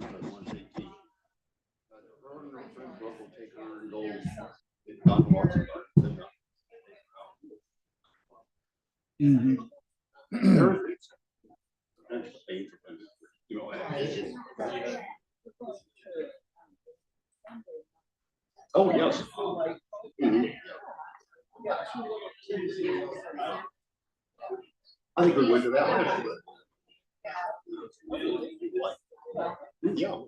Oh, yes. I think we went to that last year. Yeah.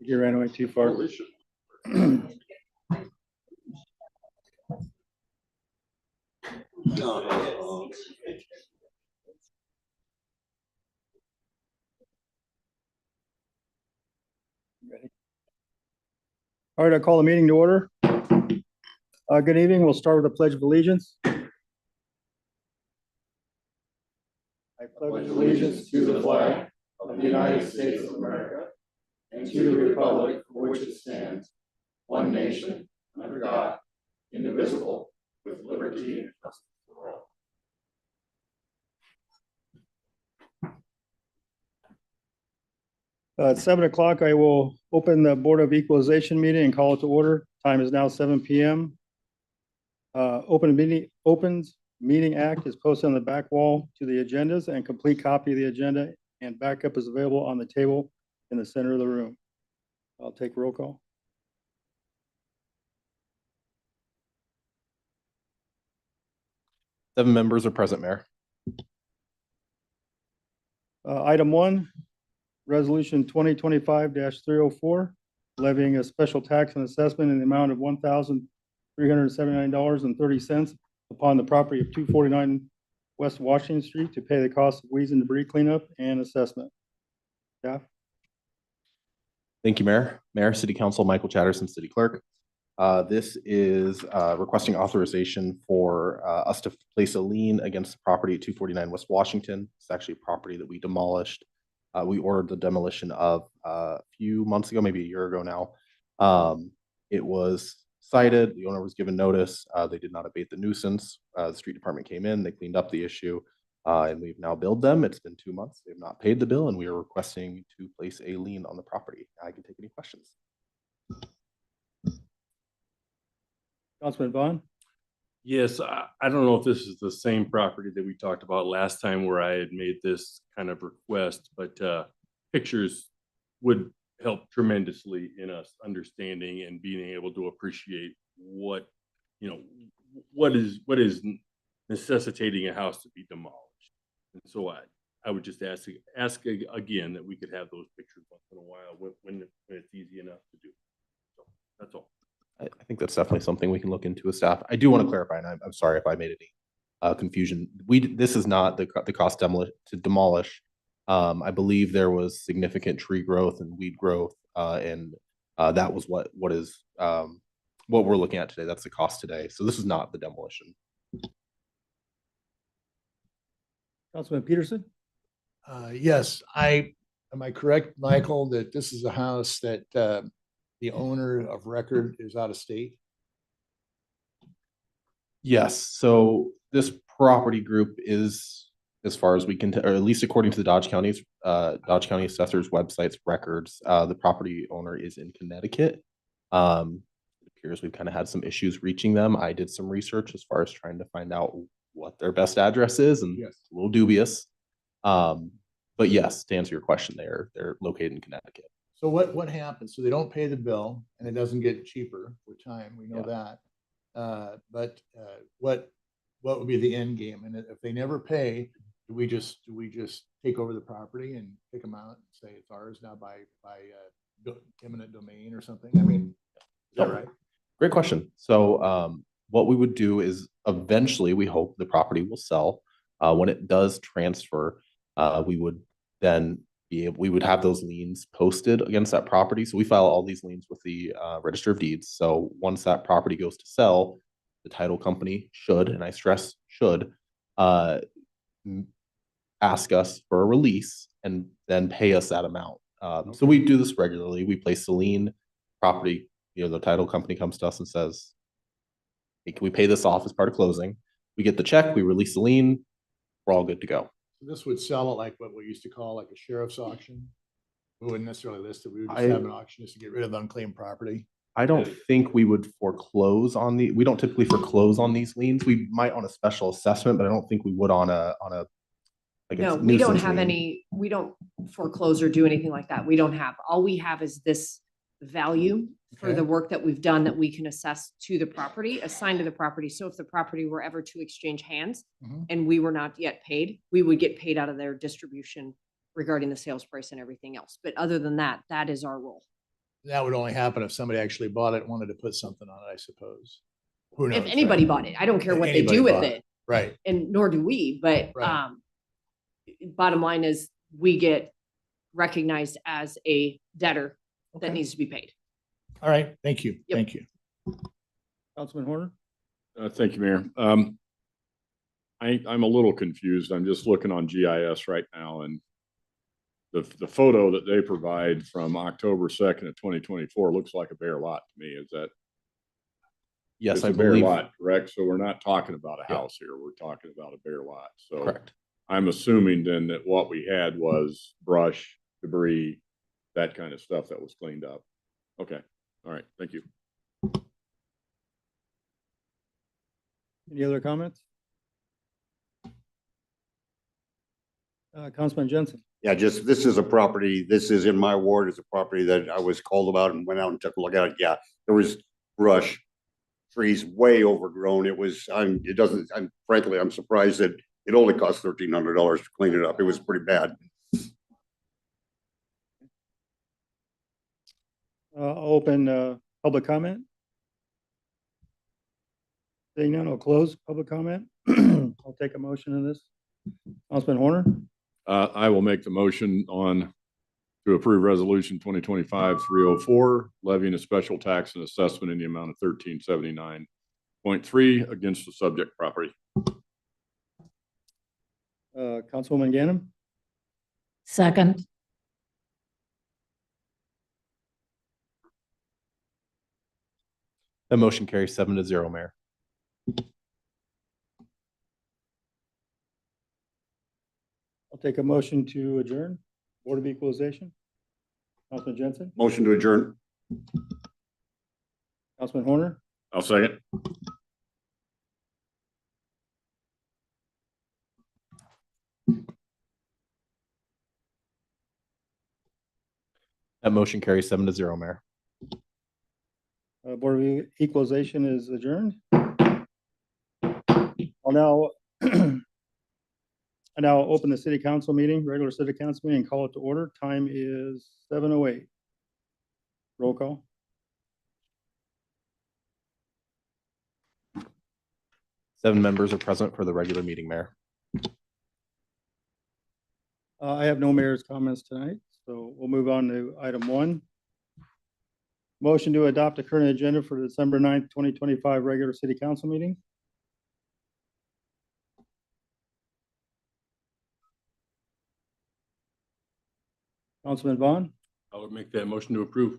You ran away too far. All right, I call the meeting to order. Good evening. We'll start with the Pledge of Allegiance. I pledge allegiance to the flag of the United States of America and to the republic for which it stands, one nation, under God, indivisible, with liberty and justice for all. At 7 o'clock, I will open the Board of Equalization meeting and call it to order. Time is now 7 p.m. Opens Meeting Act is posted on the back wall to the agendas, and complete copy of the agenda and backup is available on the table in the center of the room. I'll take roll call. Seven members are present, Mayor. Item 1, Resolution 2025-304, levying a special tax and assessment in the amount of $1,379.30 upon the property of 249 West Washington Street to pay the cost of weeds and debris cleanup and assessment. Staff? Thank you, Mayor. Mayor, City Council, Michael Chatterson, City Clerk. This is requesting authorization for us to place a lien against the property at 249 West Washington. It's actually a property that we demolished. We ordered the demolition of a few months ago, maybe a year ago now. It was cited, the owner was given notice. They did not abate the nuisance. The street department came in, they cleaned up the issue, and we've now billed them. It's been 2 months. They have not paid the bill, and we are requesting to place a lien on the property. I can take any questions. Councilman Vaughn? Yes, I don't know if this is the same property that we talked about last time where I had made this kind of request, but pictures would help tremendously in us understanding and being able to appreciate what, you know, what is necessitating a house to be demolished. And so I would just ask again that we could have those pictures once in a while when it's easy enough to do. So that's all. I think that's definitely something we can look into as staff. I do want to clarify, and I'm sorry if I made any confusion. This is not the cost to demolish. I believe there was significant tree growth and weed growth, and that was what we're looking at today. That's the cost today. So this is not the demolition. Councilman Peterson? Yes, am I correct, Michael, that this is a house that the owner of record is out of state? Yes. So this property group is, as far as we can, or at least according to the Dodge County Assessor's website's records, the property owner is in Connecticut. It appears we've kind of had some issues reaching them. I did some research as far as trying to find out what their best address is, and Yes. it's a little dubious. But yes, to answer your question, they're located in Connecticut. So what happens? So they don't pay the bill and it doesn't get cheaper with time. We know that. But what would be the end game? And if they never pay, do we just take over the property and kick them out and say it's ours now by eminent domain or something? I mean, is that right? Great question. So what we would do is eventually we hope the property will sell. When it does transfer, we would then we would have those liens posted against that property. So we file all these liens with the Register of Deeds. So once that property goes to sell, the title company should, and I stress should, ask us for a release and then pay us that amount. So we do this regularly. We place the lien. property, the title company comes to us and says, hey, can we pay this off as part of closing? We get the check, we release the lien, we're all good to go. This would sell it like what we used to call like a sheriff's auction. We wouldn't necessarily list it. We would just I- have an auction just to get rid of the unclaimed property. I don't think we would foreclose on we don't typically foreclose on these liens. We might on a special assessment, but I don't think we would on a like a No, we don't nuisance have lien. we don't foreclose or do anything like that. We don't have, all we have is this value for Okay. the work that we've done that we can assess to the property, assigned to the property. So if the property were ever to exchange hands Mhm. and we were not yet paid, we would get paid out of their distribution regarding the sales price and everything else. But other than that, that is our role. That would only happen if somebody actually bought it and wanted to put something on it, I suppose. Who knows? If right? anybody bought it, I don't care If what they anybody do with bought it, Right. and nor do we, but Right. bottom line is we get recognized as a debtor that Okay. needs to be paid. All right. Thank you. Yep. Thank you. Councilman Horner? Thank you, Mayor. I'm a little confused. I'm just looking on GIS right now and the photo that they provide from October 2nd of 2024 looks like a bare lot to me. Is that? Yes, It's I a bare believe, lot, correct? So we're not talking about a Yeah. house here. We're talking about a bare lot. So correct. I'm assuming then that what we had was brush, debris, that kind of stuff that was cleaned up. Okay. All right. Thank you. Any other comments? Councilman Jensen? Yeah, just, this is a property, this is in my ward, it's a property that I was called about and went out and took a look at it. Yeah, there was brush, trees way overgrown. It was, it doesn't, frankly, I'm surprised that it only cost $1,300 to clean it up. It was pretty bad. I'll open public comment. Seeing none, I'll close public comment. I'll take a motion on this. Councilman Horner? I will make the motion to approve resolution 2025-304, levying a special tax and assessment in the amount of 1379.3 against the subject property. Councilwoman Ganem? Second, The motion carries 7-0, Mayor. I'll take a motion to adjourn. Board of Equalization. Councilman Jensen? Motion to adjourn. Councilman Horner? I'll second. That motion carries 7-0, Mayor. Board of Equalization is adjourned. I'll now I now open the city council meeting, regular city council meeting, and call it to order. Time is 7:08. Roll call. Seven members are present for the regular meeting, Mayor. I have no mayor's comments tonight, so we'll move on to item 1. Motion to adopt the current agenda for the December 9th, 2025 regular city council meeting. Councilman Vaughn, I would make that motion to approve.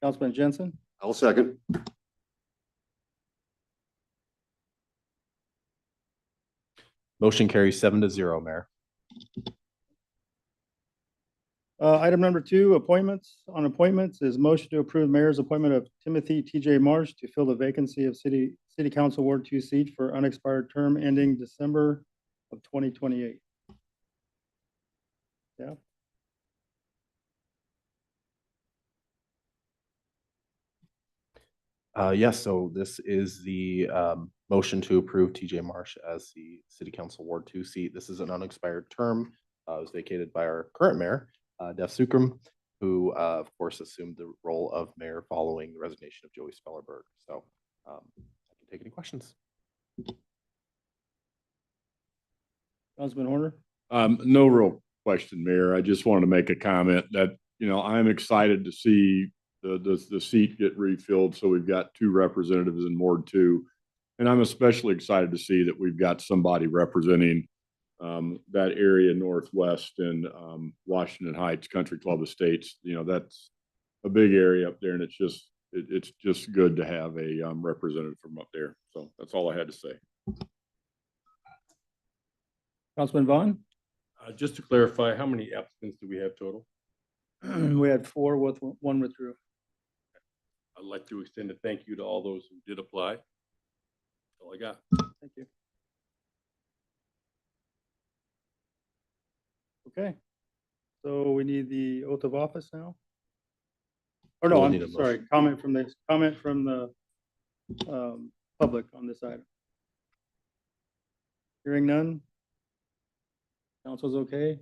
Councilman Jensen, I'll second. Motion carries 7-0, Mayor. Item number 2, appointments. On appointments is motion to approve mayor's appointment of Timothy T.J. Marsh to fill the vacancy of city council Ward 2 seat for unexpired term ending December of 2028. Yeah. Yes, so this is the motion to approve TJ Marsh as the City Council Ward 2 seat. This is an unexpired term. It was vacated by our current mayor, Def Sukram, who of course assumed the role of mayor following the resignation of Joey Spellerberg. So I can take any questions. Councilman Horner? No real question, Mayor. I just wanted to make a comment that, I'm excited to see the seat get refilled. So we've got 2 representatives in Ward 2. And I'm especially excited to see that we've got somebody representing that area northwest in Washington Heights Country Club Estates. a big area up there, and it's just good to have a representative from up there. So that's all I had to say. Councilman Vaughn? Just to clarify, how many applicants do we have total? We had 4 with one withdrew. I'd like to extend a thank you to all those who did apply. That's all I got. Thank you. Okay. So we need the oath of office now? Or no, We'll need a I'm sorry, comment from the public on this item. Hearing none. Council's okay.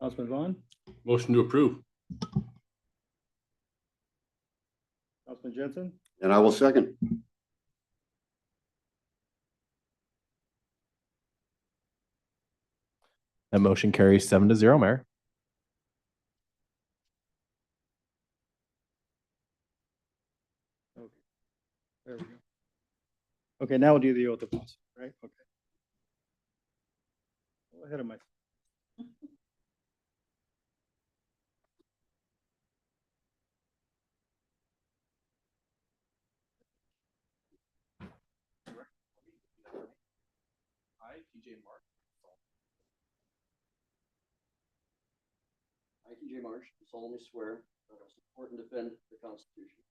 Councilman Vaughn, Motion to approve. Councilman Jensen, And I will second. That motion carries 7-0, Mayor. there we go. Okay, now we'll do the oath of office, right? Okay. Go ahead of myself. I, TJ Marsh, do solemnly swear that I will support and defend the Constitution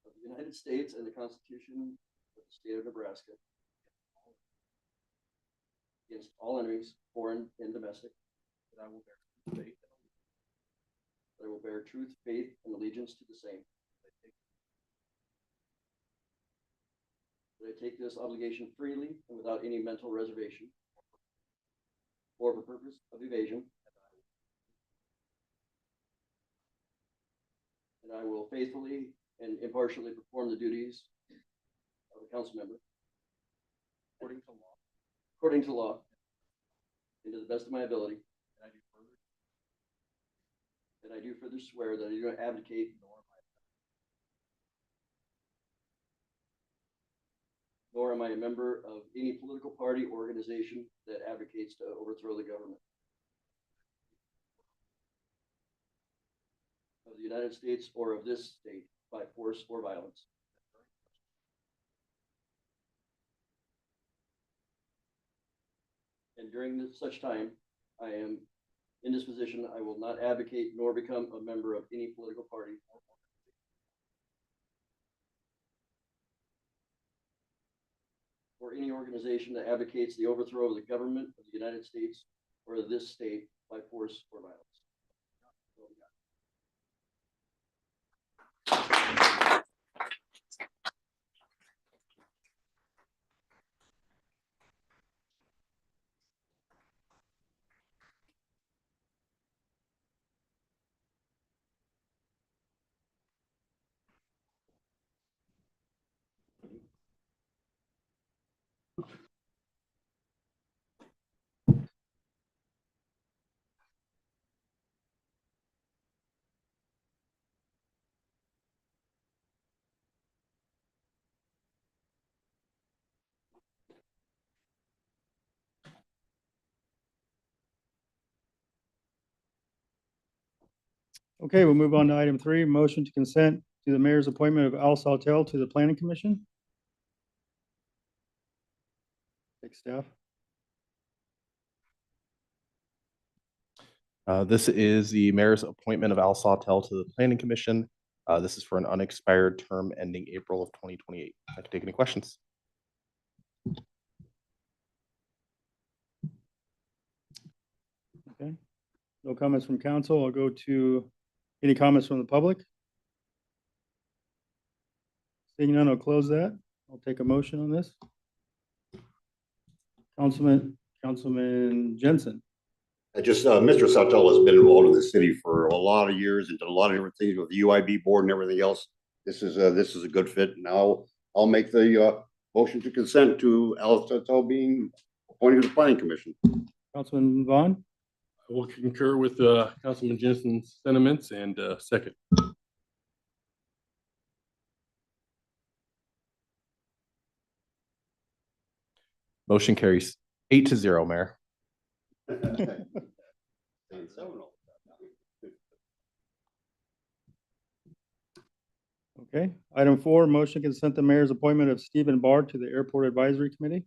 of the United States and the Constitution of the State of Nebraska against all enemies, foreign and domestic, that I will bear truth, faith, and allegiance to the same. That I take this obligation freely and without any mental reservation or for purpose of evasion. And I will faithfully and impartially perform the duties of a council member according to law and to the best of my ability. And I do further swear that I do not abdicate nor am I a member of any political party or organization that advocates to overthrow the government of the United States or of this state by force or violence. And during such time I am in this position, I will not advocate nor become a member of any political party or any organization that advocates the overthrow of the government of the United States or of this state by force or violence. Okay, we'll move on to item 3, motion to consent to the mayor's appointment of Al Saltel to the planning commission. Take staff. This is the mayor's appointment of Al Sawtell to the planning commission. This is for an unexpired term ending April of 2028. I can take any questions. Okay. No comments from council. I'll go to any comments from the public. Seeing none, I'll close that. I'll take a motion on this. Councilman Jensen. Mr. Sawtell has been involved in the city for a lot of years and did a lot of different things with the UIB board and everything else. This is a good fit. Now I'll make the motion to consent to Al Sawtell being appointed to the planning commission. Councilman Vaughn, I will concur with Councilman Jensen's sentiments and second. Motion carries 8-0, Mayor. Item 4, motion to consent the mayor's appointment of Stephen Barr to the Airport Advisory Committee.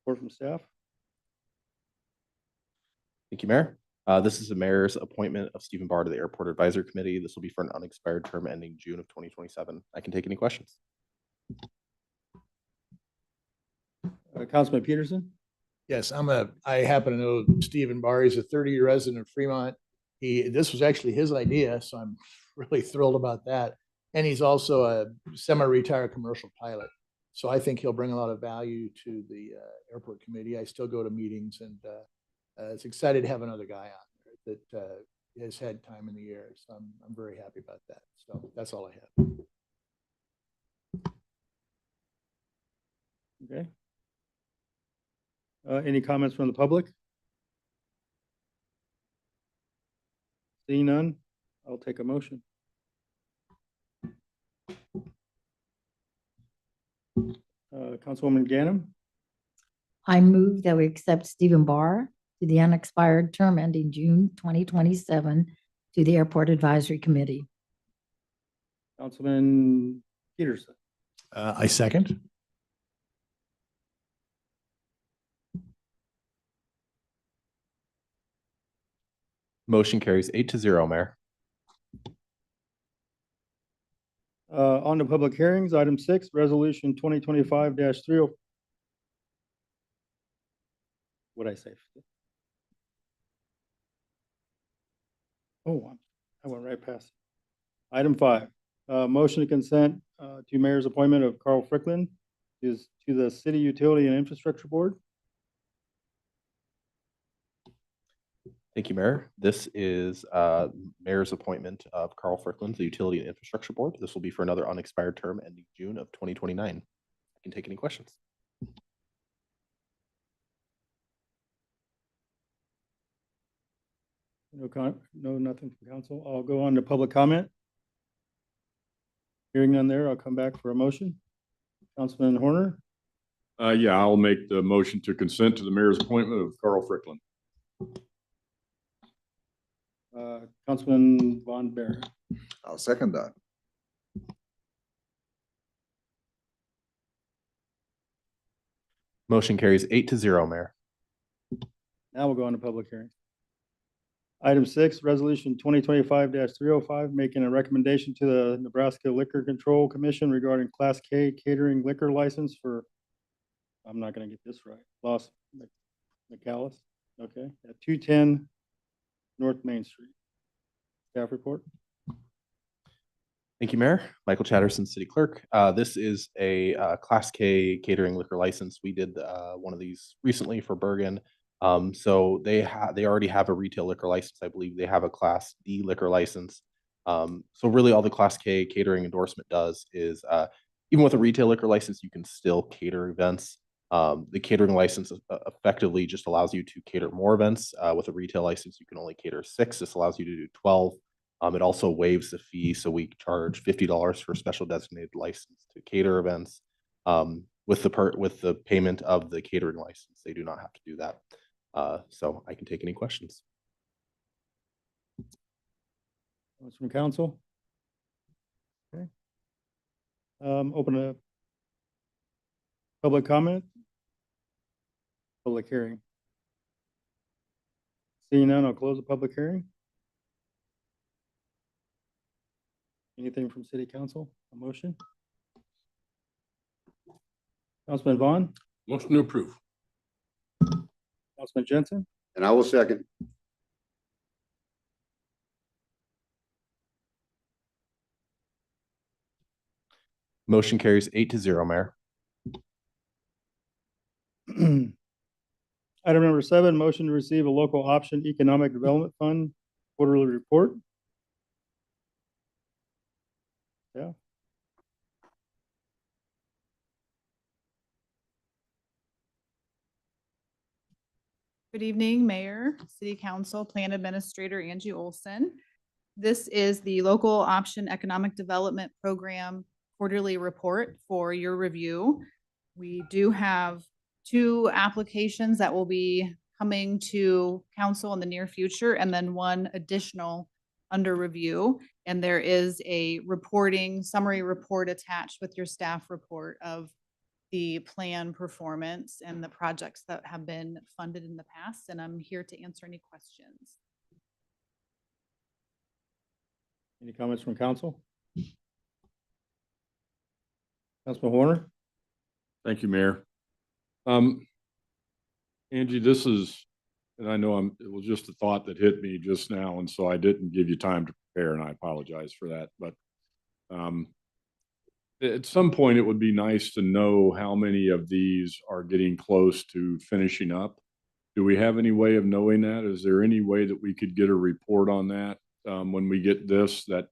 Report from staff. Thank you, Mayor. This is the mayor's appointment of Stephen Barr to the Airport Advisory Committee. This will be for an unexpired term ending June of 2027. I can take any questions. Councilman Peterson. Yes, I happen to know Stephen Barr. He's a 30-year resident of Fremont. This was actually his idea, so I'm really thrilled about that. And he's also a semi-retired commercial pilot. So I think he'll bring a lot of value to the airport committee. I still go to meetings, and it's excited to have another guy on there that has had time in the air. So I'm very happy about that. So that's all I have. Okay. Any comments from the public? Seeing none, I'll take a motion. Councilwoman Ganem. I move that we accept Stephen Barr to the unexpired term ending June 2027 to the Airport Advisory Committee. Councilman Peterson. I second. Motion carries 8-0, Mayor. On to public hearings, item 6, resolution 2025-30. What'd I say? Oh, I went right past it. Item 5, motion to consent to mayor's appointment of Carl Fricklin to the City Utility and Infrastructure Board. Thank you, Mayor. This is mayor's appointment of Carl Fricklin to the Utility and Infrastructure Board. This will be for another unexpired term ending June of 2029. I can take any questions. No, nothing from council. I'll go on to public comment. Hearing none there, I'll come back for a motion. Councilman Horner. Yeah, I'll make the motion to consent to the mayor's appointment of Carl Fricklin. Councilman Von Baer. I'll second that. Motion carries 8-0, Mayor. Now we'll go on to public hearing. Item 6, resolution 2025-305, making a recommendation to the Nebraska Liquor Control Commission regarding Class K catering liquor license for, I'm not going to get this right, Los McAllis, okay, at 210 North Main Street. Staff report. Thank you, Mayor. Michael Chatterson, City Clerk. This is a Class K catering liquor license. We did one of these recently for Bergen. So they already have a retail liquor license. I believe they have a Class D liquor license. So really all the Class K catering endorsement does is even with a retail liquor license, you can still cater events. The catering license effectively just allows you to cater more events. With a retail license, you can only cater 6. This allows you to do 12. It also waives the fee, so we charge $50 for a special designated license to cater events. With the payment of the catering license, they do not have to do that. So I can take any questions. Comments from council? Okay. Open a public comment. Public hearing. Seeing none, I'll close the public hearing. Anything from city council? A motion? Councilman Vaughn? Motion to approve. Councilman Jensen? And I will second. Motion carries 8-0, Mayor. Item number 7, motion to receive a local option economic development fund quarterly report. Yeah. Good evening, Mayor, City Council, Plan Administrator Angie Olson. This is the Local Option Economic Development Program quarterly report for your review. We do have 2 applications that will be coming to council in the near future, and then 1 additional under review. And there is a summary report attached with your staff report of the plan performance and the projects that have been funded in the past. And I'm here to answer any questions. Any comments from council? Councilman Horner? Thank you, Mayor. Angie, this is, and I know it was just a thought that hit me just now, and so I didn't give you time to prepare, and I apologize for that. But at some point, it would be nice to know how many of these are getting close to finishing up. Do we have any way of knowing that? Is there any way that we could get a report on that when we get this, that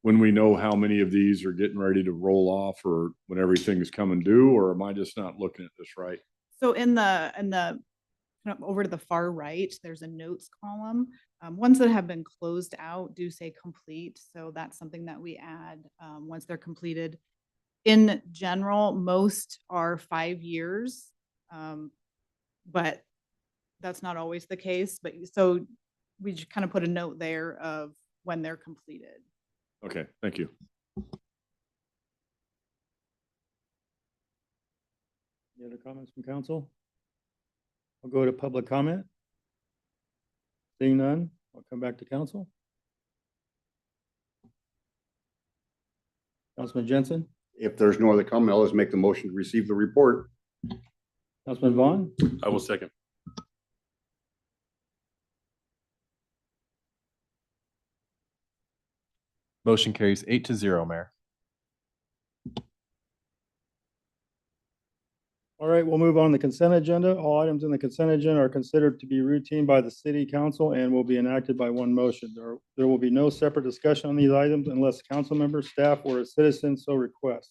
when we know how many of these are getting ready to roll off or when everything is coming due, or am I just not looking at this right? So in the kind of over to the far right, there's a notes column. Ones that have been closed out do say complete. So that's something that we add once they're completed. In general, most are 5 years, but that's not always the case. But so we just kind of put a note there of when they're completed. Okay, thank you. Any other comments from council? I'll go to public comment. Seeing none, I'll come back to council. Councilman Jensen, If there's no other comment, I'll just make the motion to receive the report. Councilman Vaughn, I will second. Motion carries 8-0, Mayor. all right, we'll move on to the consent agenda. All items in the consent agenda are considered to be routine by the city council and will be enacted by one motion. There will be no separate discussion on these items unless council members, staff, or a citizen so requests.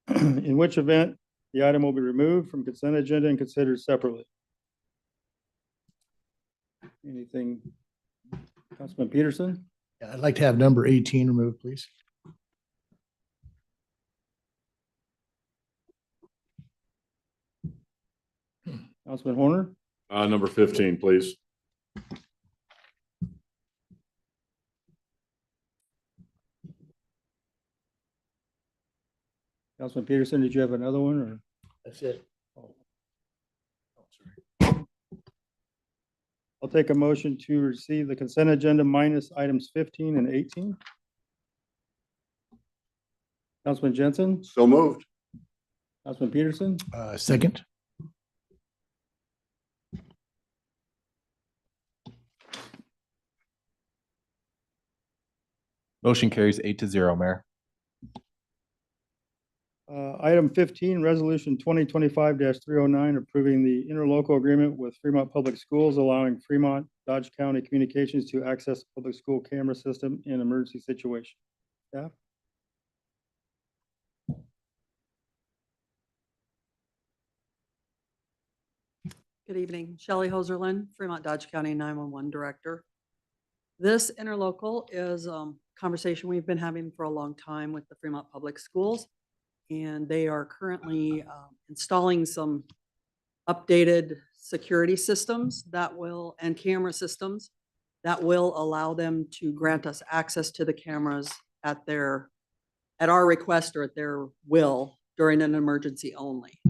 In which event, the item will be removed from consent agenda and considered separately. Anything, Councilman Peterson? Yeah, I'd like to have number 18 removed, please. Councilman Horner? Number 15, please. Councilman Peterson, did you have another one or? That's it. I'll take a motion to receive the consent agenda minus items 15 and 18. Councilman Jensen, So moved. Councilman Peterson, Second. Motion carries 8-0, Mayor. item 15, resolution 2025-309, approving the interlocal agreement with Fremont Public Schools, allowing Fremont Dodge County Communications to access public school camera system in emergency situation. Staff? Good evening, Shelley Hoserlin, Fremont Dodge County 911 Director. This interlocal is a conversation we've been having for a long time with the Fremont Public Schools. And they are currently installing some updated security systems that will, and camera systems that will allow them to grant us access to the cameras at our request or at their will during an emergency only.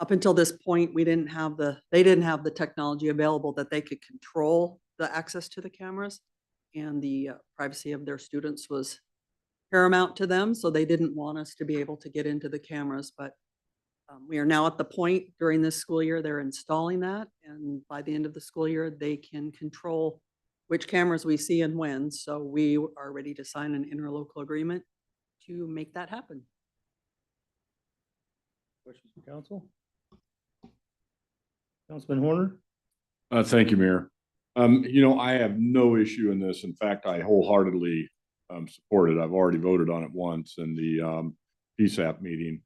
Up until this point, they didn't have the technology available that they could control the access to the cameras, and the privacy of their students was paramount to them. So they didn't want us to be able to get into the cameras, but we are now at the point during this school year, they're installing that. And by the end of the school year, they can control which cameras we see and when. So we are ready to sign an interlocal agreement to make that happen. Questions from council? Councilman Horner? Thank you, Mayor. I have no issue in this. In fact, I wholeheartedly support it. I've already voted on it once in the PSAP meeting.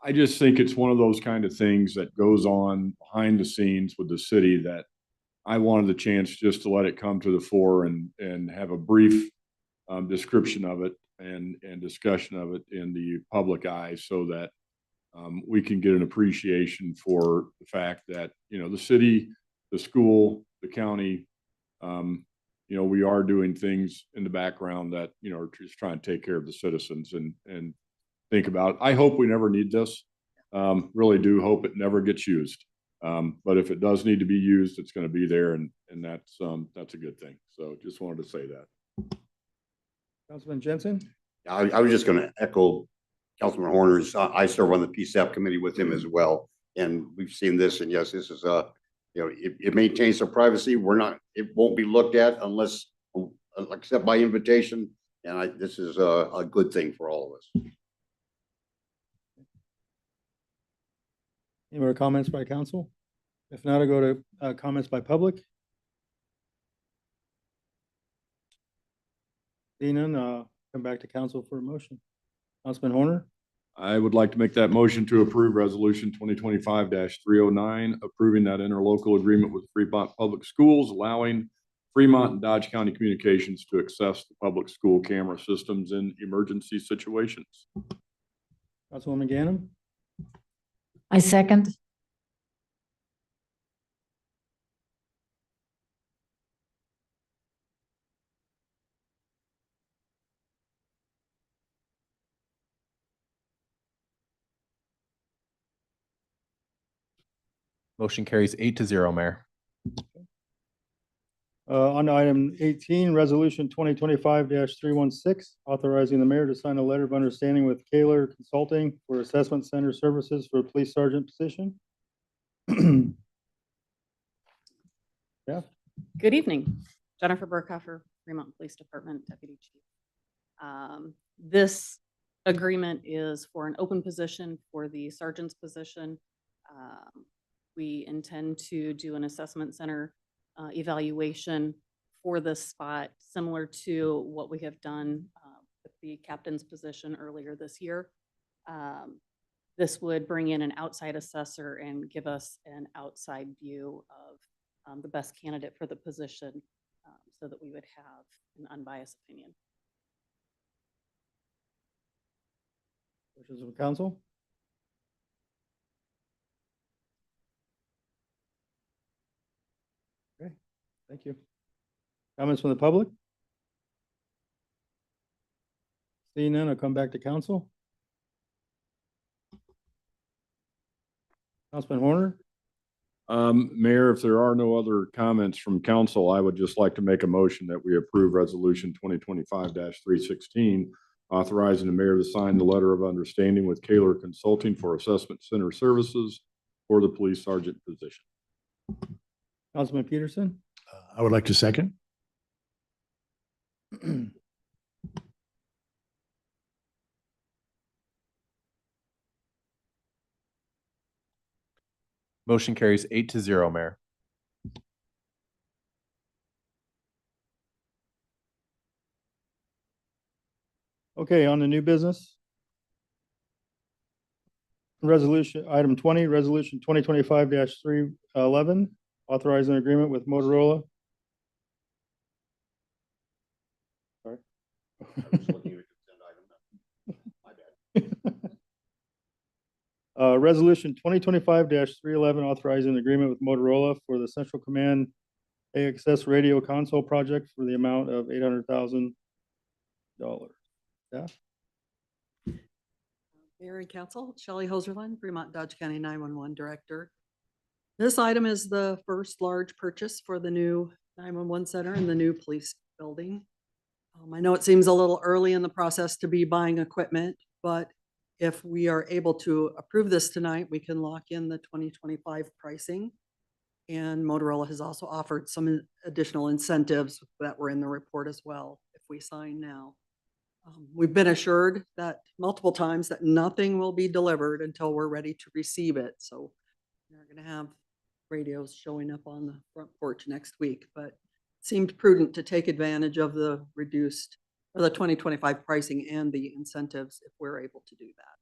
I just think it's one of those kind of things that goes on behind the scenes with the city that I wanted the chance just to let it come to the fore and have a brief description of it and discussion of it in the public eye so that we can get an appreciation for the fact that, the city, the school, the county, you know, we are doing things in the background that, you know, are just trying to take care of the citizens and think about. I hope we never need this. Really do hope it never gets used. But if it does need to be used, it's going to be there, and that's a good thing. So just wanted to say that. Councilman Jensen? I was just gonna echo Councilman Horner's. I serve on the PSAP committee with him as well. And we've seen this, and yes, this is it maintains some privacy. It won't be looked at unless, except by invitation. And this is a good thing for all of us. Any more comments by council? If not, I'll go to comments by public. Seeing none, come back to council for a motion. Councilman Horner? I would like to make that motion to approve resolution 2025-309, approving that interlocal agreement with Fremont Public Schools, allowing Fremont and Dodge County Communications to access the public school camera systems in emergency situations. Councilwoman Ganem? I second. Motion carries 8-0, Mayor. On to item 18, resolution 2025-316, authorizing the mayor to sign a letter of understanding with Kaler Consulting for assessment center services for a police sergeant position. Yeah. Good evening, Jennifer Burkhoffer, Fremont Police Department Deputy Chief. This agreement is for an open position for the sergeant's position. We intend to do an assessment center evaluation for this spot, similar to what we have done with the captain's position earlier this year. This would bring in an outside assessor and give us an outside view of the best candidate for the position, so that we would have an unbiased opinion. Wishes of council? Okay, thank you. Comments from the public? Seeing none, I'll come back to council. Councilman Horner? Mayor, if there are no other comments from council, I would just like to make a motion that we approve resolution 2025-316, authorizing the mayor to sign the letter of understanding with Kaler Consulting for assessment center services for the police sergeant position. Councilman Peterson? I would like to second. Motion carries 8-0, Mayor. Okay, on the new business. Resolution, item 20, resolution 2025-311, authorizing an agreement with Motorola. Sorry. I was looking at the consent item. My bad. Resolution 2025-311, authorizing an agreement with Motorola for the Central Command AXS radio console project for the amount of $800,000. Yeah. Mayor and Council, Shelley Hoserlin, Fremont Dodge County 911 Director. This item is the first large purchase for the new 911 center and the new police building. I know it seems a little early in the process to be buying equipment, but if we are able to approve this tonight, we can lock in the 2025 pricing. And Motorola has also offered some additional incentives that were in the report as well, if we sign now. We've been assured that multiple times that nothing will be delivered until we're ready to receive it. So we're going to have radios showing up on the front porch next week, but it seemed prudent to take advantage of the reduced or the 2025 pricing and the incentives if we're able to do that.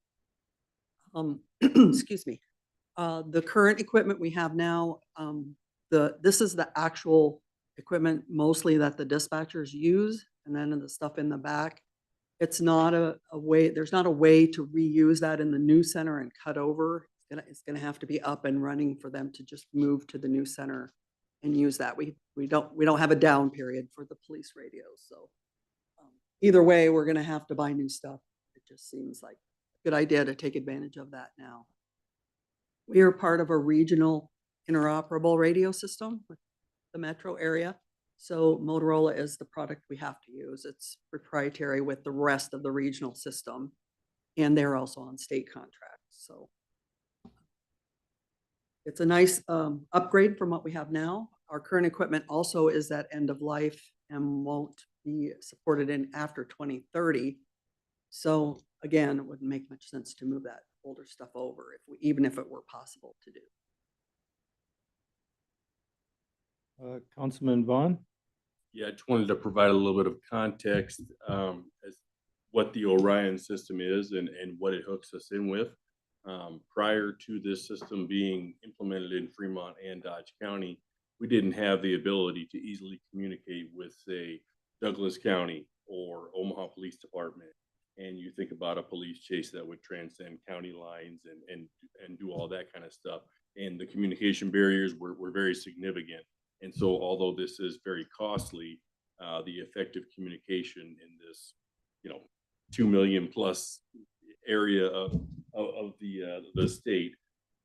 Excuse me. The current equipment we have now, this is the actual equipment mostly that the dispatchers use, and then the stuff in the back. It's not a way, there's not a way to reuse that in the new center and cut over. It's gonna have to be up and running for them to just move to the new center and use that. We don't have a down period for the police radios, so. Either way, we're gonna have to buy new stuff. It just seems like a good idea to take advantage of that now. We are part of a regional interoperable radio system with the metro area. So Motorola is the product we have to use. It's proprietary with the rest of the regional system. And they're also on state contracts, so. It's a nice upgrade from what we have now. Our current equipment also is at end of life and won't be supported in after 2030. So again, it wouldn't make much sense to move that older stuff over even if it were possible to do. Councilman Vaughn? Yeah, I just wanted to provide a little bit of context as what the Orion system is and what it hooks us in with. Prior to this system being implemented in Fremont and Dodge County, we didn't have the ability to easily communicate with, say, Douglas County or Omaha Police Department. And you think about a police chase that would transcend county lines and do all that kind of stuff. And the communication barriers were very significant. And so although this is very costly, the effective communication in this, 2 million plus area of the state,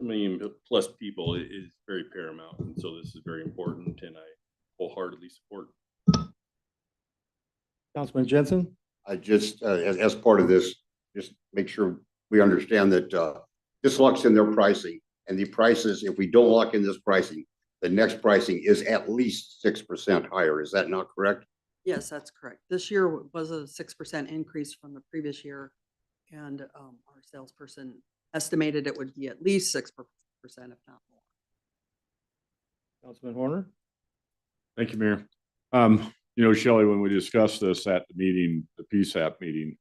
2 million plus people is very paramount. And so this is very important and I wholeheartedly support. Councilman Jensen? I just, as part of this, just make sure we understand that this locks in their pricing, and the prices, if we don't lock in this pricing, the next pricing is at least 6% higher. Is that not correct? Yes, that's correct. This year was a 6% increase from the previous year. And our salesperson estimated it would be at least 6%, if not more. Councilman Horner? Thank you, Mayor. Shelley, when we discussed this at the meeting, the PSAP meeting,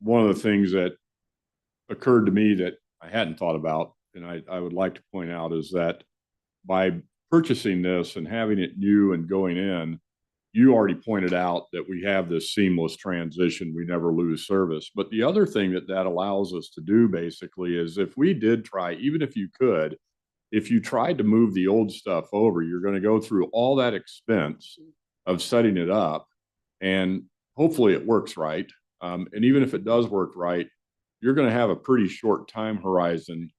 one of the things that occurred to me that I hadn't thought about, and I would like to point out, is that by purchasing this and having it new and going in, you already pointed out that we have this seamless transition. We never lose service. But the other thing that allows us to do basically is if we did try, even if you could, if you tried to move the old stuff over, you're going to go through all that expense of setting it up, and hopefully it works right. And even if it does work right, you're going to have a pretty short time horizon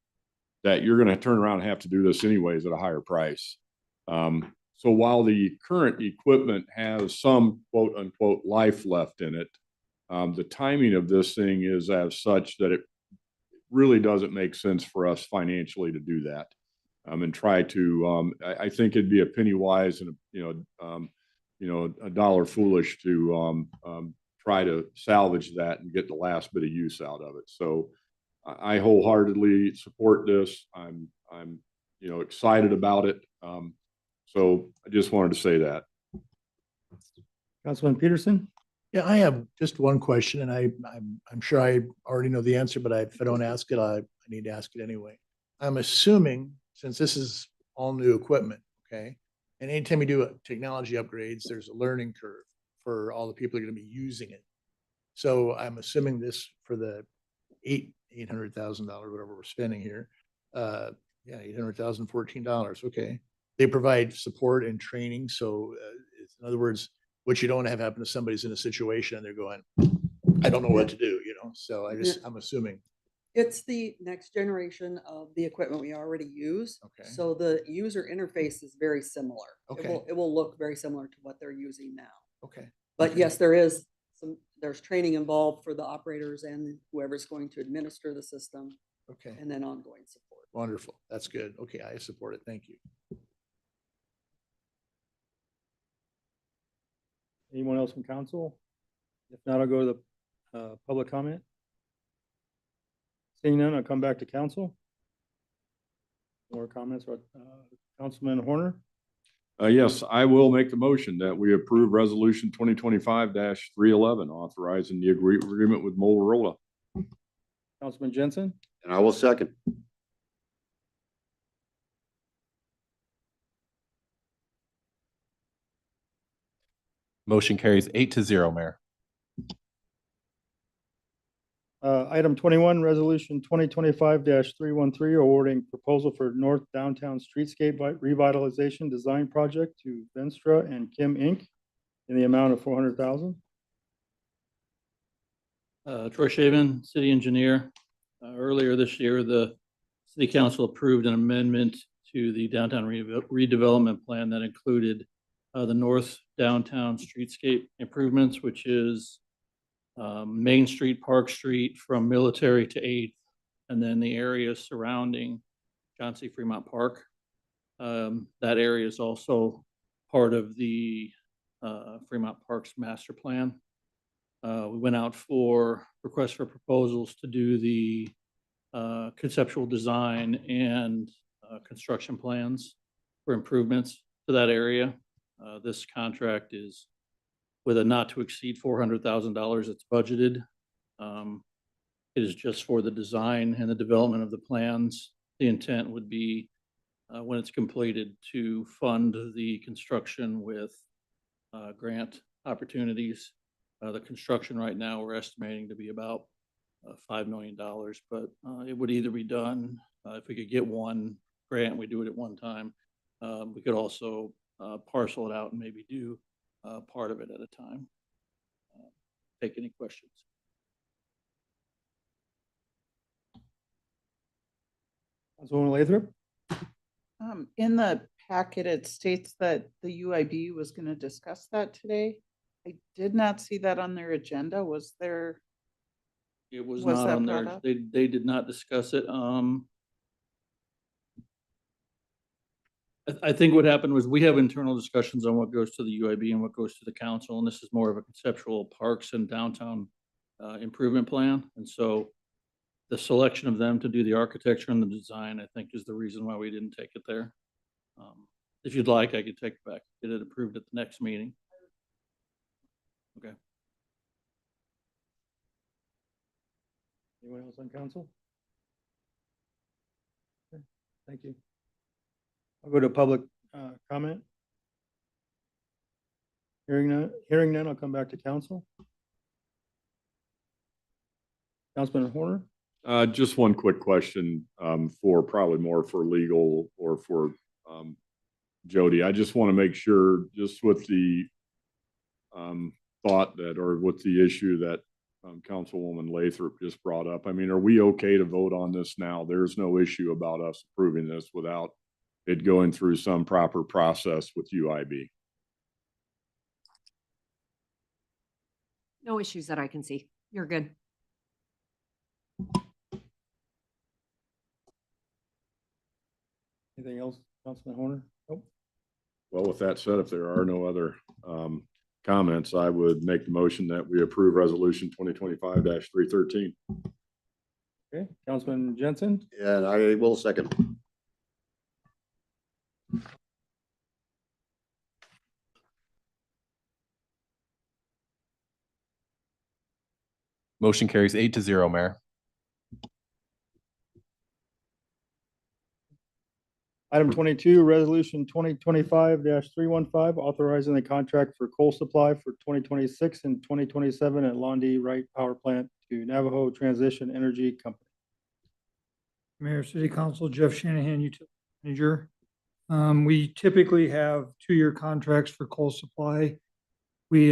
that you're going to turn around and have to do this anyways at a higher price. So while the current equipment has some quote unquote life left in it, the timing of this thing is as such that it really doesn't make sense for us financially to do that. And try to, I think it'd be a penny wise and a dollar foolish to try to salvage that and get the last bit of use out of it. So I wholeheartedly support this. I'm excited about it. So I just wanted to say that. Councilman Peterson? Yeah, I have just one question, and I'm sure I already know the answer, but if I don't ask it, I need to ask it anyway. I'm assuming, since this is all new equipment, okay, and anytime you do technology upgrades, there's a learning curve for all the people that are going to be using it. So I'm assuming this for the $800,000, whatever we're spending here, $800,000, $14. Okay, they provide support and training. So in other words, what you don't want to have happen to somebody's in a situation and they're going, I don't know what to do, So I'm assuming. It's the next generation of the equipment we already use. Okay. So the user interface is very similar. Okay. It will look very similar to what they're using now. Okay. But yes, there's training involved for the operators and whoever's going to administer the system. Okay. And then ongoing support. Wonderful. That's good. Okay. I support it. Thank you. Anyone else from council? If not, I'll go to the public comment. Seeing none, I'll come back to council. More comments, Councilman Horner? Yes, I will make the motion that we approve resolution 2025-311, authorizing the agreement with Motorola. Councilman Jensen? And I will second. Motion carries 8-0, Mayor. Item 21, resolution 2025-313, awarding proposal for North Downtown Streetscape Revitalization Design Project to Venstra and Kim Inc. in the amount of 400,000. Troy Shaven, city engineer. Earlier this year, the city council approved an amendment to the downtown redevelopment plan that included the north downtown streetscape improvements, which is Main Street, Park Street from Military to 8th, and then the area surrounding John C. Fremont Park. That area is also part of the Fremont Parks master plan. We went out for requests for proposals to do the conceptual design and construction plans for improvements to that area. This contract is with a not to exceed $400,000 it's budgeted. It is just for the design and the development of the plans. The intent would be when it's completed to fund the construction with grant opportunities. The construction right now, we're estimating to be about $5 million, but it would either be done, if we could get one grant, we do it at one time. We could also parcel it out and maybe do part of it at a time. Take any questions. Councilwoman Lathrop? In the packet, it states that the UIB was going to discuss that today. I did not see that on their agenda. Was there? It was Was not that on brought there. up? They did not discuss it. I think what happened was we have internal discussions on what goes to the UIB and what goes to the council, and this is more of a conceptual parks and downtown improvement plan. And so the selection of them to do the architecture and the design, I think, is the reason why we didn't take it there. If you'd like, I could take it back, get it approved at the next meeting. Okay. Anyone else on council? Okay, thank you. I'll go to public comment. Hearing none, I'll come back to council. Councilman Horner? Just one quick question, for probably more for legal or for, Jody. I just want to make sure, just with the, thought that, or with the issue that, Councilwoman Lathrop just brought up. I mean, are we okay to vote on this now? There's no issue about us approving this without it going through some proper process with UIB. No issues that I can see. You're good. Anything else, Councilman Horner? Nope. Well, with that said, if there are no other, comments, I would make the motion that we approve resolution 2025-313. Okay, Councilman Jensen? And I will second. Motion carries 8-0, Mayor. Item 22, resolution 2025-315, authorizing the contract for coal supply for 2026 and 2027 at Londy Wright Power Plant to Navajo Transition Energy Company. Mayor, City Council, Jeff Shanahan, Utility Manager. We typically have 2-year contracts for coal supply. We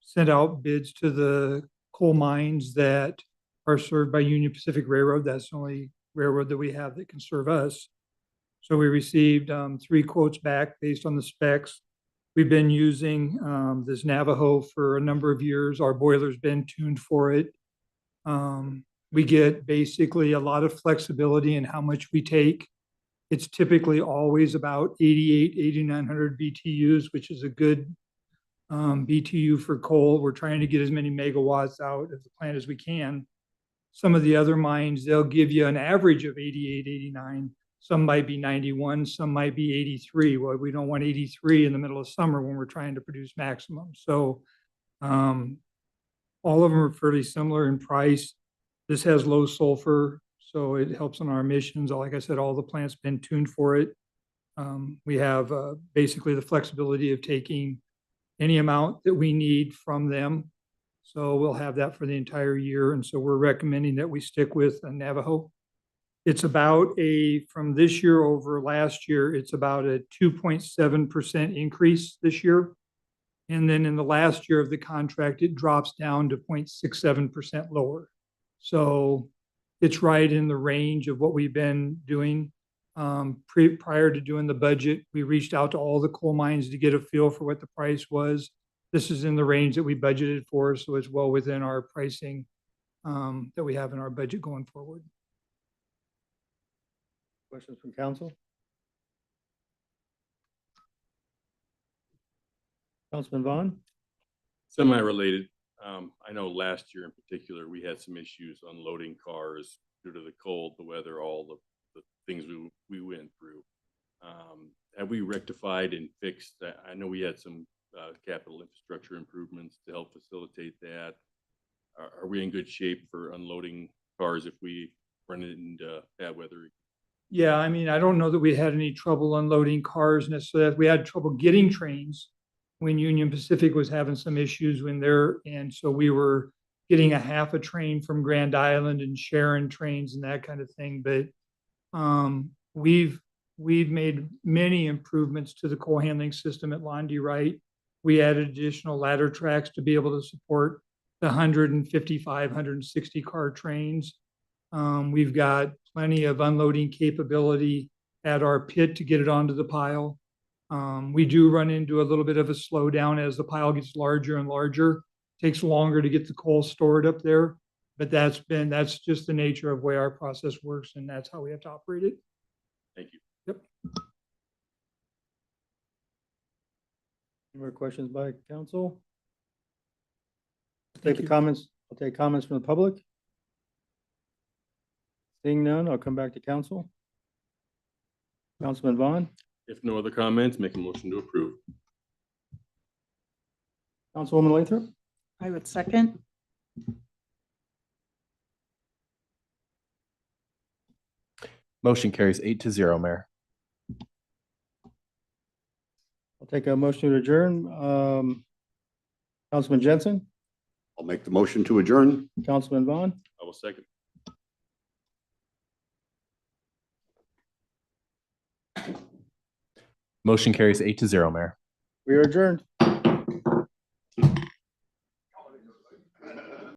send out bids to the coal mines that are served by Union Pacific Railroad. That's the only railroad that we have that can serve us. So we received 3 quotes back based on the specs. We've been using this Navajo for a number of years. Our boiler's been tuned for it. We get basically a lot of flexibility in how much we take. It's typically always about 8,900 BTUs, which is a good BTU for coal. We're trying to get as many megawatts out of the plant as we can. Some of the other mines, they'll give you an average of 88, 89. Some might be 91, some might be 83. Well, we don't want 83 in the middle of summer when we're trying to produce maximum. So all of them are fairly similar in price. This has low sulfur, so it helps on our emissions. Like I said, all the plants been tuned for it. We have basically the flexibility of taking any amount that we need from them. So we'll have that for the entire year. And so we're recommending that we stick with Navajo. It's about from this year over last year, it's about a 2.7% increase this year. And then in the last year of the contract, it drops down to 0.67% lower. So it's right in the range of what we've been doing. Prior to doing the budget, we reached out to all the coal mines to get a feel for what the price was. This is in the range that we budgeted for, so it's well within our pricing that we have in our budget going forward. Questions from council? Councilman Vaughn? Semi-related. I know last year in particular, we had some issues unloading cars due to the cold, the weather, all the things we went through. Have we rectified and fixed that? I know we had some capital infrastructure improvements to help facilitate that. Are we in good shape for unloading cars if we run into bad weather? Yeah, I mean, I don't know that we had any trouble unloading cars necessarily. We had trouble getting trains when Union Pacific was having some issues and so we were getting a half a train from Grand Island and sharing trains and that kind of thing. But we've made many improvements to the coal handling system at Londy Wright. We added additional ladder tracks to be able to support the 155, 160 car trains. We've got plenty of unloading capability at our pit to get it onto the pile. We do run into a little bit of a slowdown as the pile gets larger and larger. It takes longer to get the coal stored up there, but that's just the nature of the way our process works, and that's how we have to operate it. Thank you. Yep. Any more questions by council? Thank Take the you. comments. I'll take comments from the public. Seeing none, I'll come back to council. Councilman Vaughn, If no other comments, make a motion to approve. Councilwoman Lathrop, I would second. Motion carries 8-0, Mayor. I'll take a motion to adjourn. Councilman Jensen, I'll make the motion to adjourn. Councilman Vaughn, I will second. Motion carries 8-0, Mayor. we are adjourned.